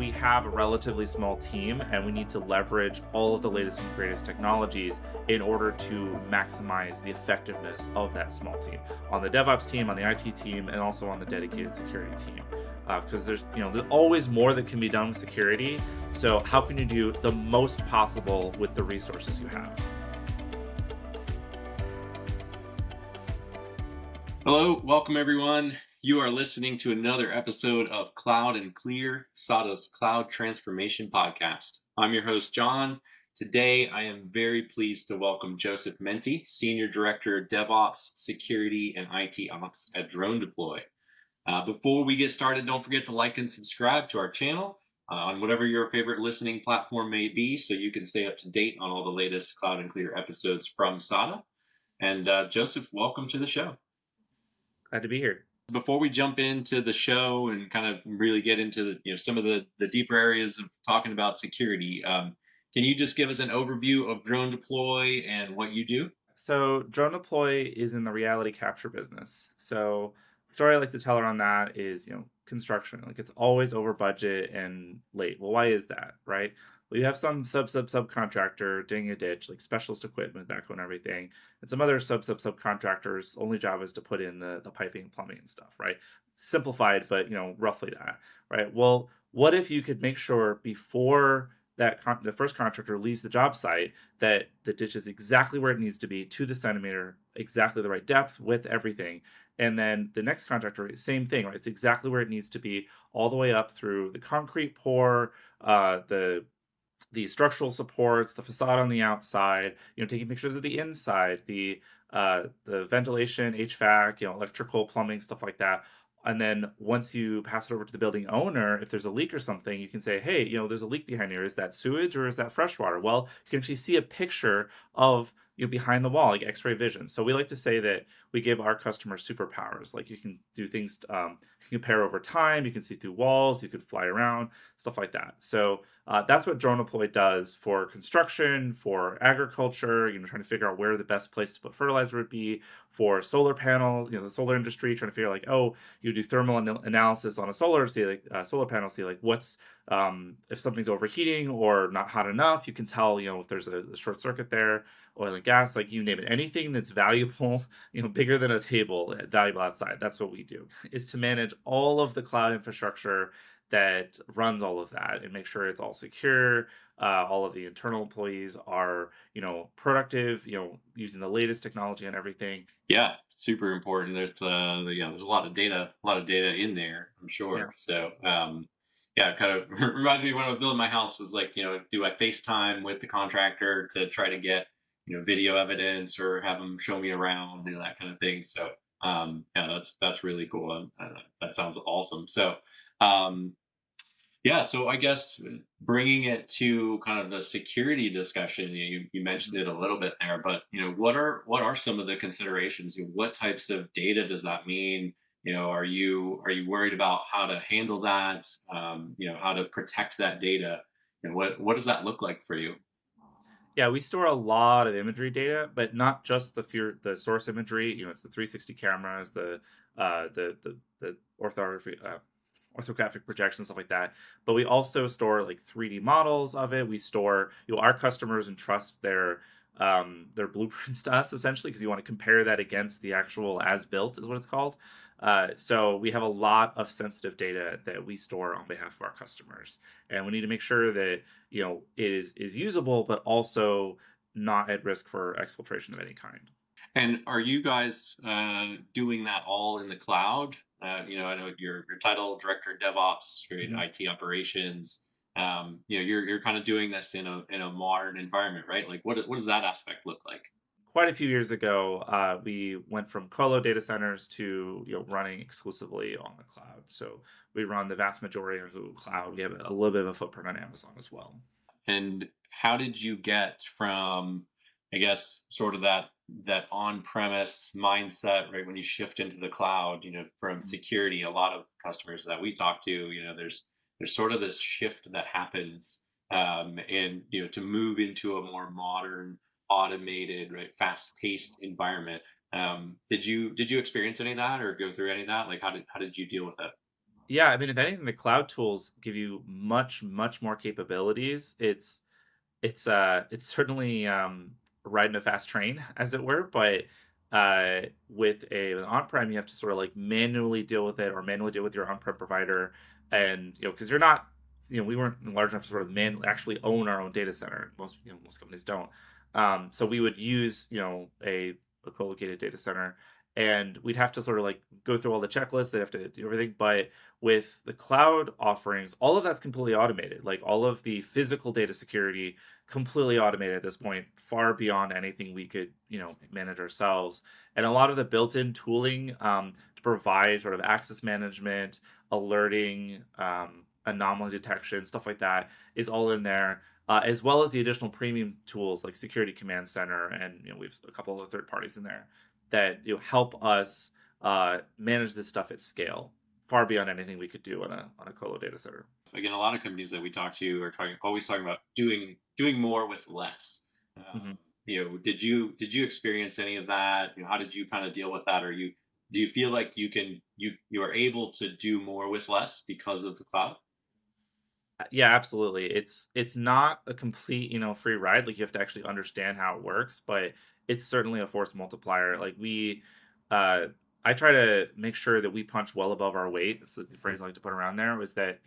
we have a relatively small team and we need to leverage all of the latest and greatest technologies in order to maximize the effectiveness of that small team on the DevOps team, on the IT team, and also on the dedicated security team. Because there's always more that can be done with security. So how can you do the most possible with the resources you have? Hello, welcome everyone. You are listening to another episode of Cloud and Clear, SADA's Cloud Transformation Podcast. I'm your host, John. Today, I am very pleased to welcome Joseph Menti, Senior Director of DevOps, Security, and IT Ops at DroneDeploy. Before we get started, don't forget to like and subscribe to our channel on whatever your favorite listening platform may be so you can stay up to date on all the latest Cloud and Clear episodes from SADA. And Joseph, welcome to the show. Glad to be here. Before we jump into the show and kind of really get into some of the deeper areas of talking about security, can you just give us an overview of DroneDeploy and what you do? So DroneDeploy is in the reality capture business. So the story I like to tell around that is, construction. Like it's always over budget and late. Well, why is that, right? Well, you have some subcontractor digging a ditch, like specialist equipment, backhoe and everything, and some other subcontractors' only job is to put in the piping and plumbing and stuff, right? Simplified, but roughly that, right? Well, what if you could make sure before the first contractor leaves the job site that the ditch is exactly where it needs to be to the centimeter, exactly the right depth, width, everything. And then the next contractor, same thing, right? It's exactly where it needs to be, all the way up through the concrete pour, the structural supports, the facade on the outside, taking pictures of the inside, the ventilation, HVAC, electrical, plumbing, stuff like that. And then once you pass it over to the building owner, if there's a leak or something, you can say, hey, there's a leak behind here. Is that sewage or is that fresh water? Well, you can actually see a picture of behind the wall, like X-ray vision. So we like to say that we give our customers superpowers. Like you can do things, you can compare over time, you can see through walls, you could fly around, stuff like that. So that's what DroneDeploy does for construction, for agriculture, trying to figure out where the best place to put fertilizer would be, for solar panels, the solar industry, trying to figure like, you do thermal analysis on a solar, see like solar panel, see like what's, if something's overheating or not hot enough, you can tell, if there's a short circuit there, oil and gas, like you name it, anything that's valuable, bigger than a table, valuable outside. That's what we do, is to manage all of the cloud infrastructure that runs all of that and make sure it's all secure. All of the internal employees are, productive, using the latest technology and everything. Yeah, super important. There's there's a lot of data in there, I'm sure. Yeah. So yeah, it kind of reminds me when I was building my house was like, do I FaceTime with the contractor to try to get, video evidence or have them show me around, that kind of thing. So yeah, that's really cool. That sounds awesome. So yeah, so I guess bringing it to kind of the security discussion, you mentioned it a little bit there, but what are some of the considerations? What types of data does that mean? Are you worried about how to handle that? How to protect that data? And what does that look like for you? Yeah, we store a lot of imagery data, but not just the source imagery. It's the 360 cameras, the orthographic projections, stuff like that. But we also store like 3D models of it. We store, our customers entrust their blueprints to us essentially because you want to compare that against the actual as built is what it's called. So we have a lot of sensitive data that we store on behalf of our customers, and we need to make sure that it is usable, but also not at risk for exfiltration of any kind. And are you guys doing that all in the cloud? I know your title, Director of DevOps, right, Mhm. IT operations. You're kind of doing this in a modern environment, right? Like, what does that aspect look like? Quite a few years ago, we went from colo data centers to running exclusively on the cloud. So we run the vast majority of the cloud. We have a little bit of a footprint on Amazon as well. And how did you get from, I guess, sort of that on-premise mindset, right? When you shift into the cloud, from security, a lot of customers that we talk to, there's sort of this shift that happens, and to move into a more modern, automated, right, fast-paced environment. Did you experience any of that or go through any of that? Like, how did you deal with it? Yeah, I mean, if anything, the cloud tools give you much more capabilities. It's certainly riding a fast train, as it were, but with on-prem, you have to sort of like manually deal with it or manually deal with your on-prem provider, and because you're not, we weren't large enough to sort of actually own our own data center. Most companies don't. So we would use a co-located data center, and we'd have to sort of like go through all the checklists. They'd have to do everything, but with the cloud offerings, all of that's completely automated. Like all of the physical data security completely automated at this point, far beyond anything we could, manage ourselves. And a lot of the built-in tooling to provide sort of access management, alerting, anomaly detection, stuff like that is all in there. As well as the additional premium tools like Security Command Center, and we've a couple of third parties in there that help us manage this stuff at scale, far beyond anything we could do on a colo data center. Again, a lot of companies that we talk to are always talking about doing more with less. Mhm. Did you experience any of that? How did you kind of deal with that? Or do you feel like you are able to do more with less because of the cloud? Yeah, absolutely. It's not a complete, free ride. Like you have to actually understand how it works, but it's certainly a force multiplier. Like uh I try to make sure that we punch well above our weight. That's the phrase I like to put around there, was that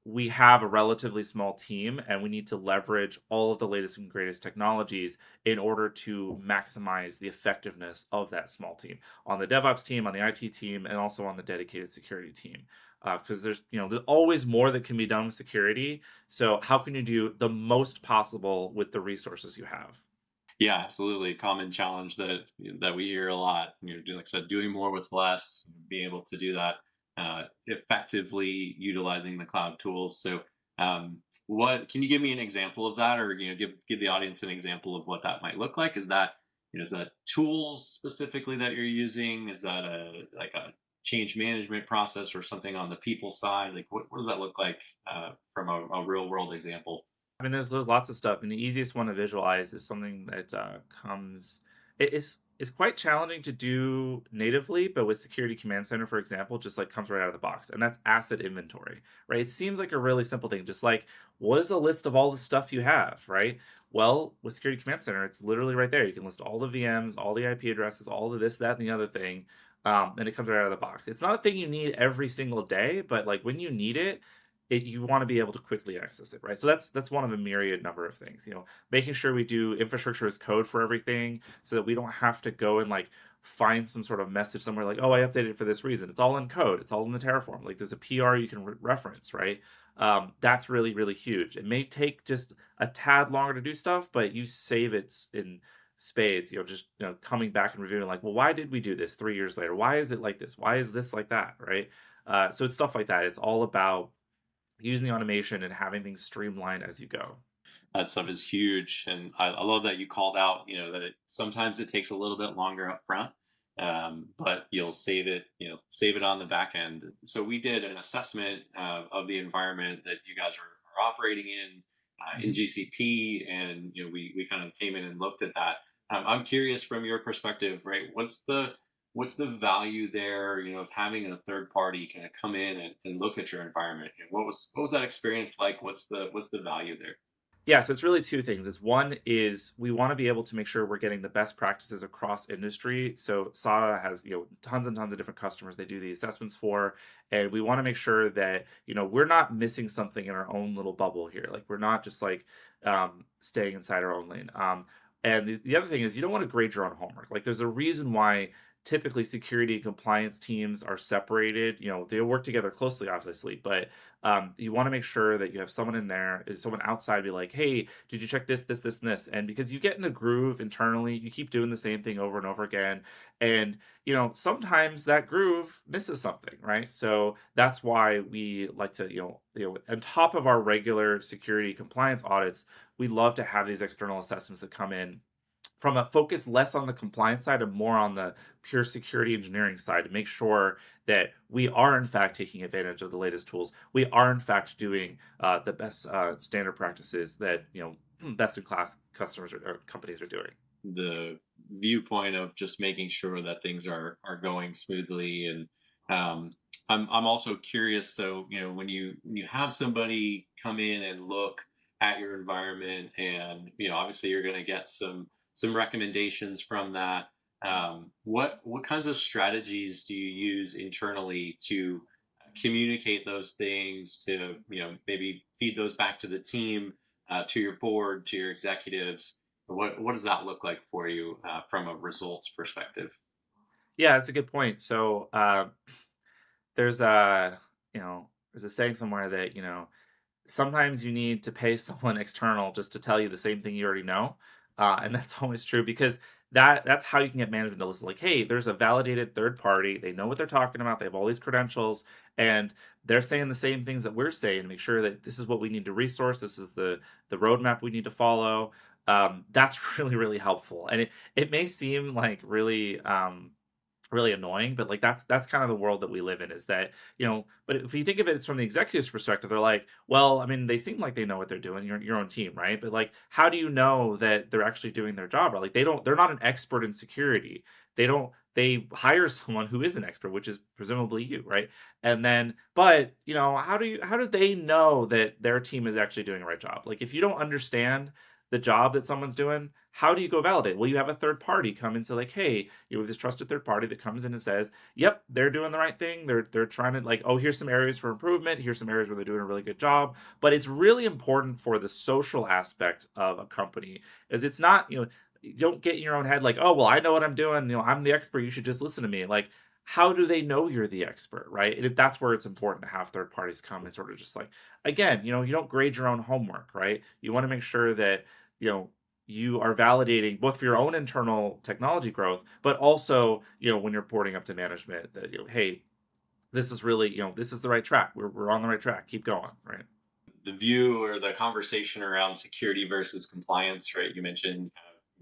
we have a relatively small team, and we need to leverage all of the latest and greatest technologies in order to maximize the effectiveness of that small team on the DevOps team, on the IT team, and also on the dedicated security team. Because there's always more that can be done with security. So how can you do the most possible with the resources you have? Yeah, absolutely. Common challenge that we hear a lot. Like I said, doing more with less, being able to do that effectively, utilizing the cloud tools. So, what can you give me an example of that, or give the audience an example of what that might look like? Is that tools specifically that you're using? Is that a change management process or something on the people side? Like, what does that look like from a real world example? I mean, there's lots of stuff, and the easiest one to visualize is something that comes. It is quite challenging to do natively, but with Security Command Center, for example, just like comes right out of the box, and that's asset inventory, right? It seems like a really simple thing, just like what is a list of all the stuff you have, right? Well, with Security Command Center, it's literally right there. You can list all the VMs, all the IP addresses, all of this, that, and the other thing, and it comes right out of the box. It's not a thing you need every single day, but like when you need it, you want to be able to quickly access it, right? So that's one of a myriad number of things. Making sure we do infrastructure as code for everything, so that we don't have to go and like find some sort of message somewhere like, oh, I updated it for this reason. It's all in code. It's all in the Terraform. Like there's a PR you can reference, right? That's really huge. It may take just a tad longer to do stuff, but you save it in spades. Just coming back and reviewing like, well, why did we do this 3 years later? Why is it like this? Why is this like that? Right? So it's stuff like that. It's all about using the automation and having things streamlined as you go. That stuff is huge, and I love that you called out. That sometimes it takes a little bit longer up front, but you'll save it on the back end. So we did an assessment of the environment that you guys are operating in Mhm. GCP, and we kind of came in and looked at that. I'm curious from your perspective, right? What's the value there, of having a third party kind of come in and look at your environment? And what was that experience like? What's the value there? Yeah, so it's really two things. Is one is we want to be able to make sure we're getting the best practices across industry. So SADA has tons and tons of different customers they do the assessments for, and we want to make sure that we're not missing something in our own little bubble here. Like we're not just like staying inside our own lane. And the other thing is you don't want to grade your own homework. Like there's a reason why typically security and compliance teams are separated. They work together closely, obviously, but you want to make sure that you have someone in there, someone outside, be like, hey, did you check this, and this? And because you get in a groove internally, you keep doing the same thing over and over again. And, sometimes that groove misses something, right? So that's why we like to, on top of our regular security compliance audits, we love to have these external assessments that come in from a focus less on the compliance side and more on the pure security engineering side to make sure that we are in fact taking advantage of the latest tools. We are in fact doing the best standard practices that best in class customers or companies are doing. The viewpoint of just making sure that things are going smoothly, and Um, I'm also curious. So when you have somebody come in and look at your environment, and obviously you're going to get some recommendations from that. What kinds of strategies do you use internally to communicate those things, to maybe feed those back to the team, to your board, to your executives? What does that look like for you from a results perspective? Yeah, that's a good point. So there's a there's a saying somewhere that sometimes you need to pay someone external just to tell you the same thing you already know, and that's always true because that's how you can get management to listen. Like, hey, there's a validated third party. They know what they're talking about. They have all these credentials, and they're saying the same things that we're saying to make sure that this is what we need to resource. This is the roadmap we need to follow. That's really helpful, and it may seem like really annoying, but like that's kind of the world that we live in is that, but if you think of it from the executive's perspective, they're like, well, I mean, they seem like they know what they're doing, your own team, right? But like, how do you know that they're actually doing their job? Or like they're not an expert in security. They hire someone who is an expert, which is presumably you, right? And then, but how do they know that their team is actually doing the right job? Like if you don't understand the job that someone's doing, how do you go validate? Well, you have a third party come and say like, hey, you have this trusted third party that comes in and says, yep, they're doing the right thing. They're trying to like, oh, here's some areas for improvement. Here's some areas where they're doing a really good job. But it's really important for the social aspect of a company, as it's not, you don't get in your own head like, oh, well, I know what I'm doing. I'm the expert. You should just listen to me. Like, how do they know you're the expert, right? And that's where it's important to have third parties come and sort of just like, again, you don't grade your own homework, right? You want to make sure that you know you are validating both for your own internal technology growth, but also, when you're reporting up to management that, hey, this is really, this is the right track. We're on the right track. Keep going, right? The view or the conversation around security versus compliance, right? You mentioned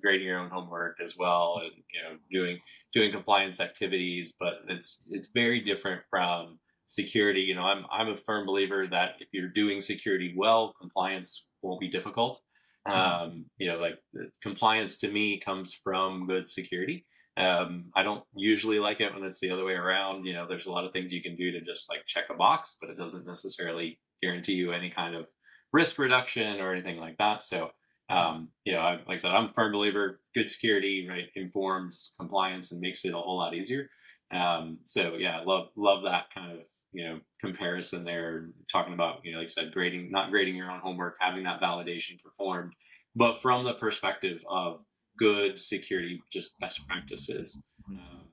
grading your own homework as well, and doing compliance activities, but it's very different from security. I'm a firm believer that if you're doing security well, compliance won't be difficult. Mhm. Like compliance to me comes from good security. I don't usually like it when it's the other way around. There's a lot of things you can do to just like check a box, but it doesn't necessarily guarantee you any kind of risk reduction or anything like that. So, like I said, I'm a firm believer. Good security, right, informs compliance and makes it a whole lot easier. So yeah, love that kind of comparison there. Talking about like I said, not grading your own homework, having that validation performed, but from the perspective of good security, just best practices.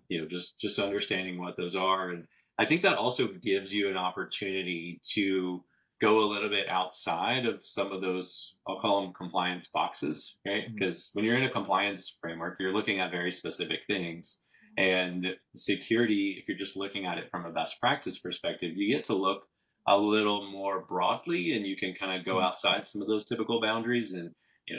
Just understanding what those are, and I think that also gives you an opportunity to go a little bit outside of some of those, I'll call them compliance boxes, right? Mhm. Because when you're in a compliance framework, you're looking at very specific things. And security, if you're just looking at it from a best practice perspective, you get to look a little more broadly, and you can kind of go Mhm. outside some of those typical boundaries and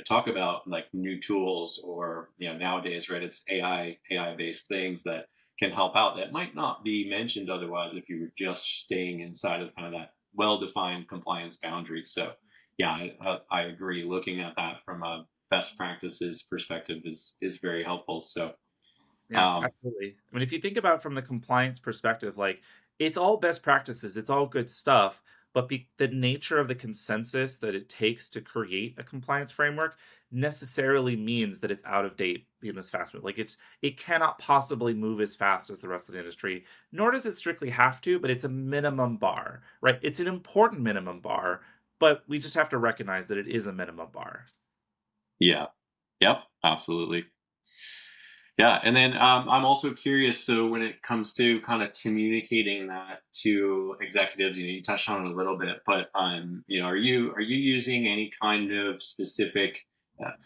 talk about like new tools, or nowadays, right, it's AI based things that can help out that might not be mentioned otherwise if you were just staying inside of kind of that well-defined compliance boundary. So, yeah, I agree. Looking at that from a best practices perspective is very helpful. So, Yeah, um, absolutely. I mean, if you think about it from the compliance perspective, like it's all best practices, it's all good stuff, but the nature of the consensus that it takes to create a compliance framework necessarily means that it's out of date in this fast move. Like it cannot possibly move as fast as the rest of the industry, nor does it strictly have to, but it's a minimum bar, right? It's an important minimum bar, but we just have to recognize that it is a minimum bar. yeah, yep, absolutely. Yeah, and then I'm also curious. So when it comes to kind of communicating that to executives, you touched on it a little bit, but are you using any kind of specific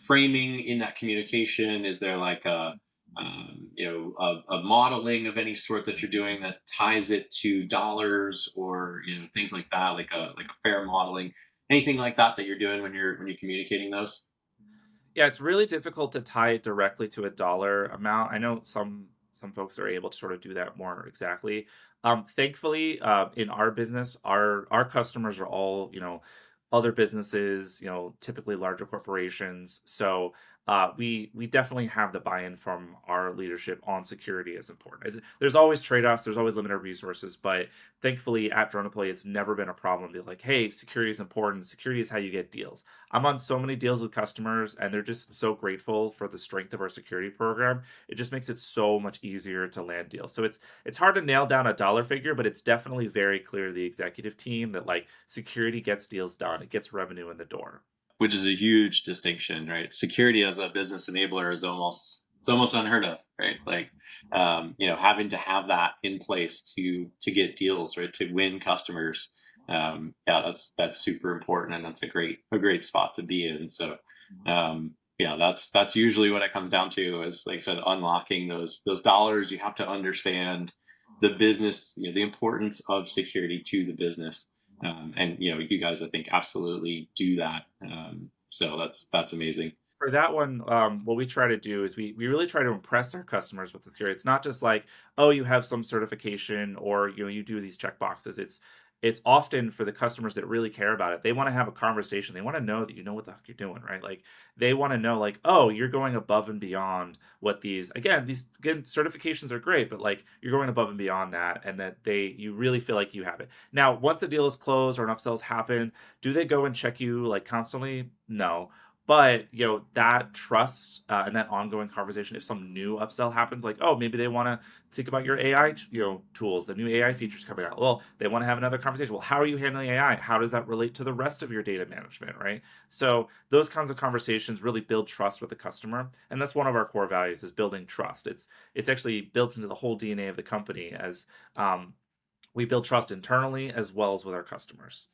framing in that communication? Is there like a modeling of any sort that you're doing that ties it to dollars, or things like that, like a fair modeling, anything like that that you're doing when you're communicating those? Yeah, it's really difficult to tie it directly to a dollar amount. I know some folks are able to sort of do that more exactly. Thankfully, in our business, our customers are all, other businesses, typically larger corporations. So we definitely have the buy-in from our leadership on security as important. There's always trade-offs, there's always limited resources, but thankfully at DroneDeploy, it's never been a problem. Be like, hey, security is important. Security is how you get deals. I'm on so many deals with customers, and they're just so grateful for the strength of our security program. It just makes it so much easier to land deals. So it's hard to nail down a dollar figure, but it's definitely very clear to the executive team that like security gets deals done. It gets revenue in the door. Which is a huge distinction, right? Security as a business enabler is it's almost unheard of, right? Like, having to have that in place to get deals, right, to win customers. Yeah, that's super important, and that's a great spot to be in. So, yeah, that's usually what it comes down to. Is like I said, unlocking those dollars. You have to understand the business, the importance of security to the business. And you guys, I think, absolutely do that. So that's amazing. For that one, what we try to do is we really try to impress our customers with the security. It's not just like, oh, you have some certification or you do these check boxes. It's often for the customers that really care about it. They want to have a conversation. They want to know that you know what the heck you're doing, right? Like they want to know, like, oh, you're going above and beyond what these certifications are great, but like you're going above and beyond that, and that you really feel like you have it. Now, once a deal is closed or an upsells happen, do they go and check you like constantly? No, but that trust and that ongoing conversation, if some new upsell happens, like, oh, maybe they want to think about your AI tools, the new AI features coming out, well, they want to have another conversation. Well, how are you handling AI? How does that relate to the rest of your data management, right? So those kinds of conversations really build trust with the customer, and that's one of our core values, is building trust. It's actually built into the whole DNA of the company, as we build trust internally as well as with our customers.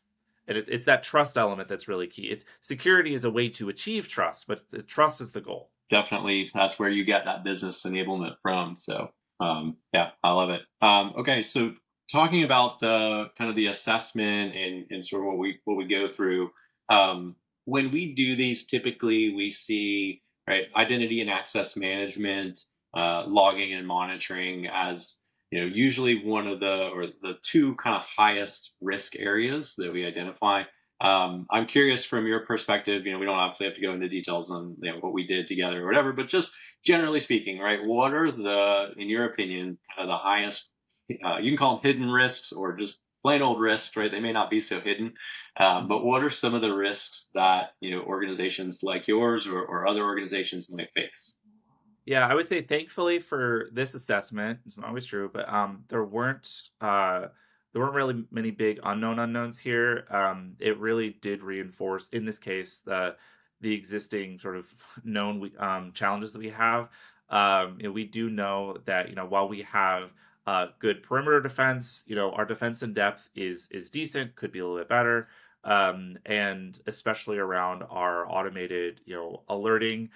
And it's that trust element that's really key. It's security is a way to achieve trust, but trust is the goal. Definitely, that's where you get that business enablement from. So, yeah, I love it. Okay, so talking about the kind of the assessment and sort of what we go through, when we do these, typically we see, right, identity and access management, logging and monitoring as usually one of the two kind of highest risk areas that we identify. I'm curious from your perspective. We don't obviously have to go into details on what we did together or whatever, but just generally speaking, right? What are in your opinion, kind of the highest? You can call them hidden risks or just plain old risks, right? They may not be so hidden, but what are some of the risks that organizations like yours or other organizations might face? Yeah, I would say thankfully for this assessment, it's not always true, but there weren't really many big unknowns here. It really did reinforce, in this case, the existing sort of known challenges that we have. We do know that while we have good perimeter defense, our defense in depth is decent, could be a little bit better, and especially around our automated alerting.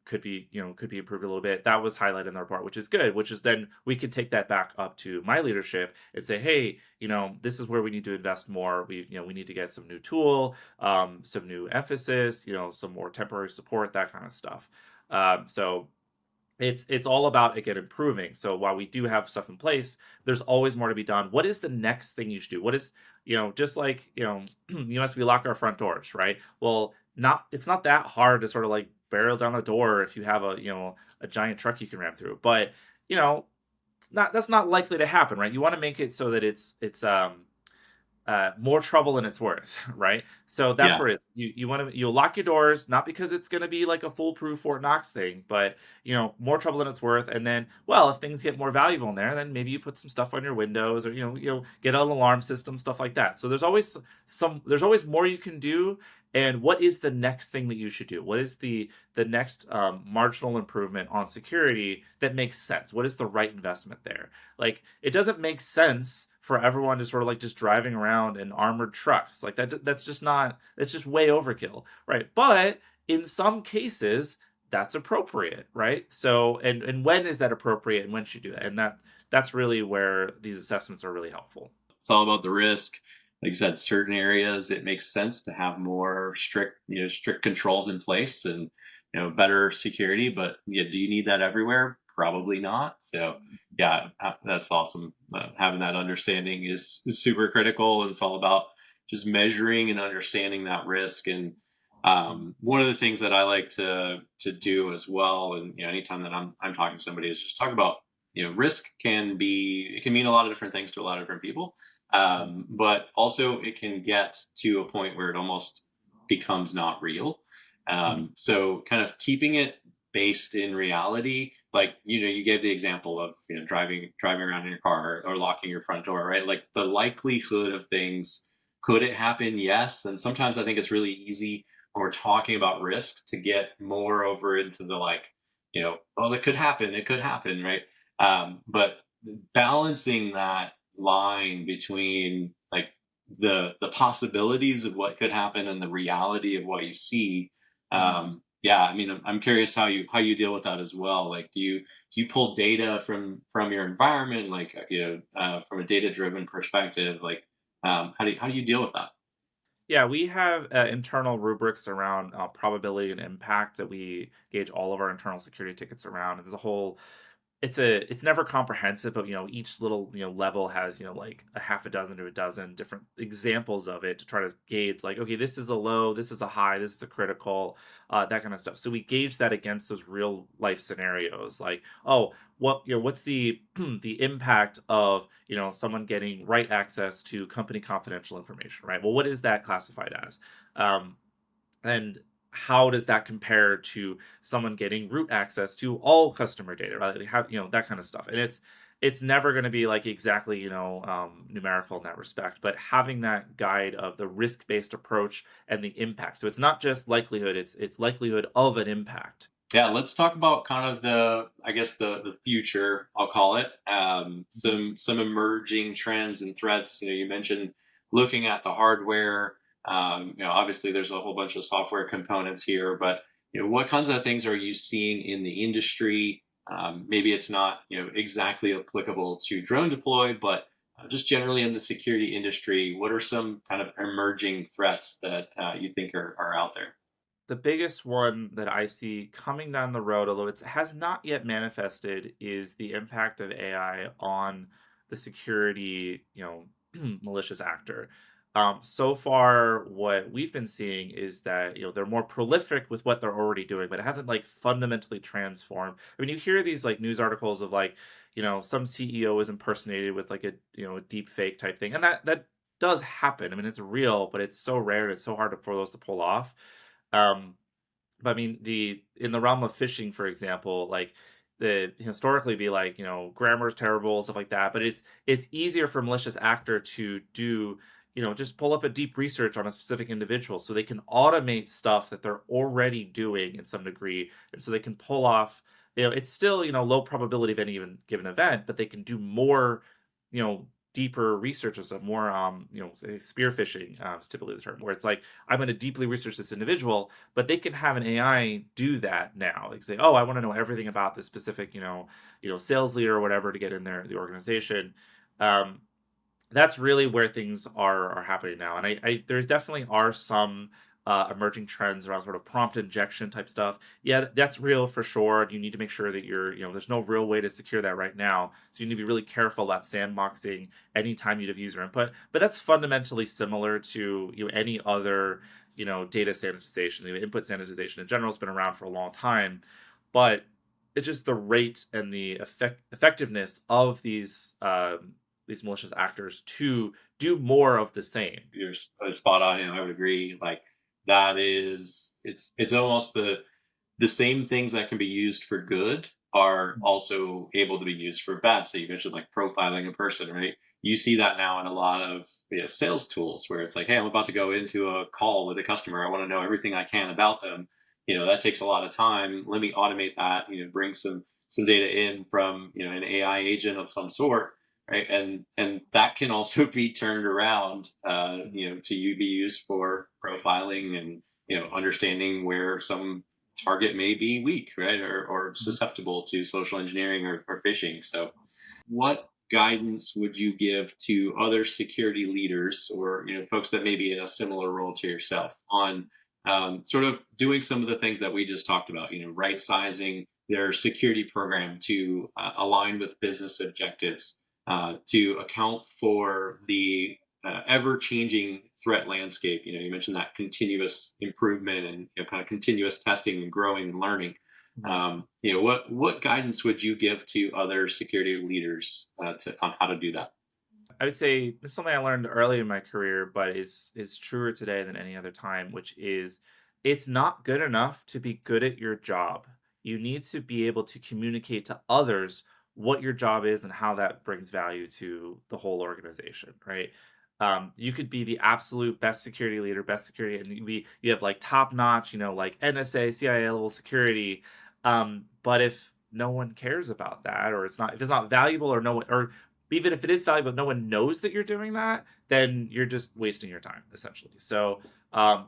Could be improved a little bit. That was highlighted in the report, which is good. Which is then we can take that back up to my leadership and say, hey, this is where we need to invest more. We need to get some new tool, some new emphasis, some more temporary support, that kind of stuff. So it's all about, again, improving. So while we do have stuff in place, there's always more to be done. What is the next thing you should do? What is just like we lock our front doors, right? Well, it's not that hard to sort of like barrel down a door if you have a giant truck you can ram through, but that's not likely to happen, right? You want to make it so that it's more trouble than it's worth, right? So that's Yeah. where it is. You'll lock your doors, not because it's going to be like a foolproof Fort Knox thing, but more trouble than it's worth. And then, well, if things get more valuable in there, then maybe you put some stuff on your windows, or get an alarm system, stuff like that. So there's always more you can do. And what is the next thing that you should do? What is the next marginal improvement on security that makes sense? What is the right investment there? Like, it doesn't make sense for everyone to sort of like just driving around in armored trucks. Like that's just way overkill, right? But in some cases, that's appropriate, right? So, and when is that appropriate, and when should you do that? And that's really where these assessments are really helpful. It's all about the risk. Like you said, certain areas it makes sense to have more strict controls in place and better security. But yeah, do you need that everywhere? Probably not. So yeah, that's awesome. Having that understanding is super critical, and it's all about just measuring and understanding that risk. And One of the things that I like to do as well, and anytime that I'm talking to somebody, is just talk about risk it can mean a lot of different things to a lot of different people, but also it can get to a point where it almost becomes not real. Mhm. So kind of keeping it based in reality, like you gave the example of driving around in your car or locking your front door, right? Like the likelihood of things, could it happen? Yes. And sometimes I think it's really easy when we're talking about risk to get more over into the like, oh, it could happen, right? But balancing that line between like the possibilities of what could happen and the reality of what you see. Yeah, I mean, I'm curious how you deal with that as well. Like, do you pull data from your environment, like from a data driven perspective? Like, how do you deal with that? Yeah, we have internal rubrics around probability and impact that we gauge all of our internal security tickets around. And there's a whole it's never comprehensive, but each little level has like a half a dozen to a dozen different examples of it to try to gauge like, okay, this is a low, this is a high, this is a critical, that kind of stuff. So we gauge that against those real life scenarios, like, oh, what's the the impact of someone getting right access to company confidential information, right? Well, what is that classified as? um, and how does that compare to someone getting root access to all customer data, right? They have, that kind of stuff. And it's never going to be like exactly, numerical in that respect, but having that guide of the risk-based approach and the impact. So it's not just likelihood, it's likelihood of an impact. Yeah, let's talk about kind of I guess the future, I'll call it. Mhm. Some emerging trends and threats. You mentioned looking at the hardware. Obviously there's a whole bunch of software components here, but what kinds of things are you seeing in the industry? Maybe it's not exactly applicable to drone deploy, but just generally in the security industry, what are some kind of emerging threats that you think are out there? The biggest one that I see coming down the road, although it has not yet manifested, is the impact of AI on the security, malicious actor. So far, what we've been seeing is that they're more prolific with what they're already doing, but it hasn't like fundamentally transformed. I mean, you hear these like news articles of like some CEO is impersonated with like a deep fake type thing, and that does happen. I mean, it's real, but it's so rare. It's so hard for those to pull off. Um, but I mean, the in the realm of fishing, for example, like the historically be like, grammar's terrible, stuff like that. But it's easier for malicious actor to do, just pull up a deep research on a specific individual so they can automate stuff that they're already doing in some degree. And so they can pull off, it's still, low probability of any even given event, but they can do more, deeper research and stuff, more say spear phishing, is typically the term, where it's like, I'm going to deeply research this individual, but they can have an AI do that now. Like say, oh, I want to know everything about this specific, sales leader or whatever to get in there the organization. Um, that's really where things are happening now, and I there's definitely are some emerging trends around sort of prompt injection type stuff. Yeah, that's real for sure. You need to make sure that there's no real way to secure that right now, so you need to be really careful about sandboxing anytime you have user input. But that's fundamentally similar to any other data sanitization. Input sanitization in general has been around for a long time, but it's just the rate and the effectiveness of these malicious actors to do more of the same. You're spot on. I would agree. Like that is, it's almost the same things that can be used for good are also able to be used for bad. So you mentioned like profiling a person, right? You see that now in a lot of sales tools where it's like, hey, I'm about to go into a call with a customer. I want to know everything I can about them. That takes a lot of time. Let me automate that. Bring some data in from an AI agent of some sort, right? And that can also be turned around, to be used for profiling and understanding where some target may be weak, right, or Mhm. susceptible to social engineering or phishing. So, what guidance would you give to other security leaders or folks that may be in a similar role to yourself on sort of doing some of the things that we just talked about? Right sizing their security program to align with business objectives, to account for the ever-changing threat landscape. You mentioned that continuous improvement and kind of continuous testing and growing and learning. Mhm. What guidance would you give to other security leaders on how to do that? I would say this is something I learned early in my career, but is truer today than any other time, which is it's not good enough to be good at your job. You need to be able to communicate to others what your job is and how that brings value to the whole organization, right? You could be the absolute best security leader, best security, and you have like top notch, like NSA, CIA level security. But if no one cares about that, or if it's not valuable, or no one, or even if it is valuable, no one knows that you're doing that, then you're just wasting your time, essentially. So,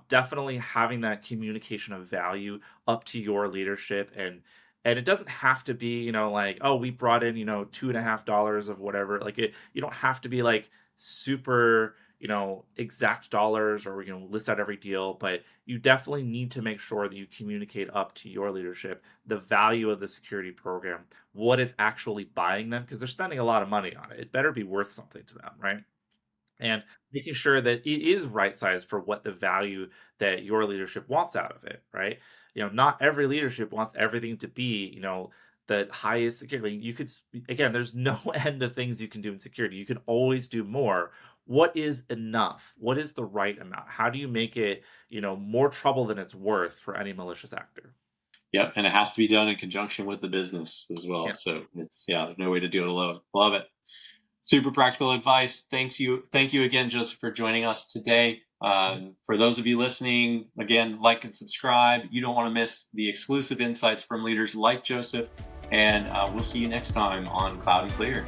definitely having that communication of value up to your leadership, and it doesn't have to be, like, oh, we brought in, $2.50 of whatever. Like you don't have to be like super, exact dollars, or list out every deal, but you definitely need to make sure that you communicate up to your leadership the value of the security program, what it's actually buying them, because they're spending a lot of money on it. It better be worth something to them, right? And making sure that it is right sized for what the value that your leadership wants out of it, right? Not every leadership wants everything to be, the highest security. Again, there's no end of things you can do in security. You can always do more. What is enough? What is the right amount? How do you make it, more trouble than it's worth for any malicious actor? Yep, and it has to be done in conjunction with the business as well. Yeah. So there's no way to do it alone. Love it. Super practical advice. Thank you again, Joseph, for joining us today. For those of you listening, again, like and subscribe. You don't want to miss the exclusive insights from leaders like Joseph, and we'll see you next time on Cloud and Clear.